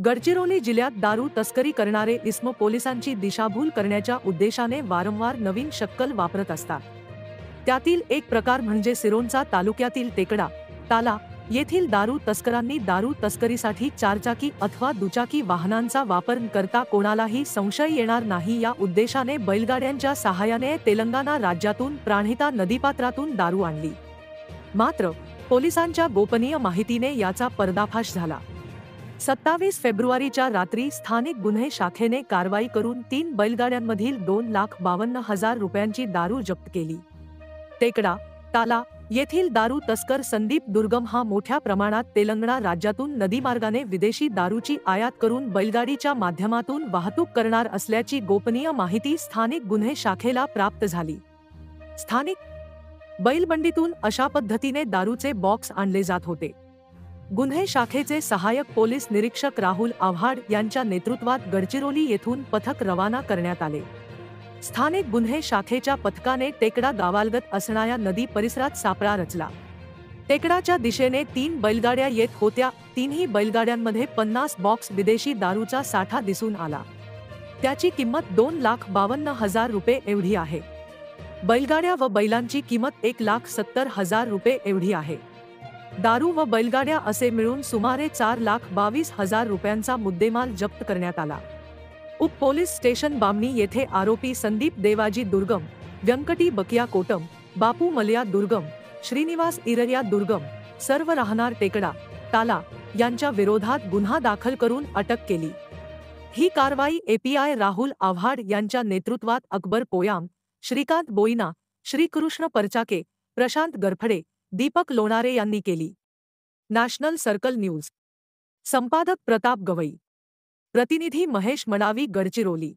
गडचिरोली जिल्ह्यात दारू तस्करी करणारे इसम पोलिसांची दिशाभूल करण्याच्या उद्देशाने वारंवार नवीन शक्कल वापरत असतात। त्यातील एक प्रकार म्हणजे सिरोंचा तालुक्यातील टेकडा, ताला येथील दारू तस्करांनी दारू तस्करीसाठी चारचाकी अथवा दुचाकी वाहनांचा वापर करता कोणालाही संशय येणार नाही या उद्देशाने बैलगाड्यांच्या सहाय्याने तेलंगणा राज्यातून प्राणहिता नदीपात्रातून दारू आणली। मात्र पोलिसांच्या गोपनीय माहितीने याचा पर्दाफाश झाला। 27 फेब्रुवारीच्या रात्री स्थानिक गुन्हे शाखेने कारवाई करून 3 बैलगाड्यांमधील 2,52,000 रुपयांची दारू जप्त केली। टेकडा, ताला येथील दारू तस्कर संदीप दुर्गम हा मोठ्या प्रमाणात तेलंगणा राज्यातून नदीमार्गाने विदेशी दारूची आयात करून बैलगाडीच्या माध्यमातून वाहतूक करणार असल्याची गोपनीय माहिती स्थानिक गुन्हे शाखेला प्राप्त झाली। स्थानिक बैलबंडीतून अशा पद्धतीने दारूचे बॉक्स आणले जात होते। गुन्हे शाखेचे सहाय्यक पोलीस निरीक्षक राहुल आव्हाड यांच्या नेतृत्वात गडचिरोली येथून पथक रवाना करण्यात आले। स्थानिक गुन्हे शाखेच्या पथकाने टेकडा गावालगत असणाऱ्या नदी परिसरात सापळा रचला। टेकडाच्या दिशेने 3 बैलगाड्या येत होत्या। तीनही बैलगाड्यांमध्ये 50 बॉक्स विदेशी दारूचा साठा दिसून आला। त्याची किंमत 2,52,000 रुपये एवढी आहे। बैलगाड्या व बैलांची किंमत 1,70,000 रुपये एवढी आहे। दारू व बैलगाड्या असे मिळून सुमारे 4,22,000 रुपयांचा मुद्देमाल जप्त करण्यात आला। उप पोलीस स्टेशन बामणी येथे आरोपी संदीप देवाजी दुर्गम, व्यंकटी बकिया कोटम, बापू मलया दुर्गम, श्रीनिवास इररिया दुर्गम सर्व राहणार टेकडा, ताला यांच्या विरोधात गुन्हा दाखल करून अटक केली। ही कारवाई एपीआय राहुल आव्हाड यांच्या नेतृत्वात अकबर पोयाम, श्रीकांत बोईना, श्रीकृष्ण परचाके, प्रशांत गरफडे, दीपक लोणारे यांनी केली। नॅशनल सर्कल न्यूज संपादक प्रताप गवई, प्रतिनिधी महेश मडावी, गडचिरोली।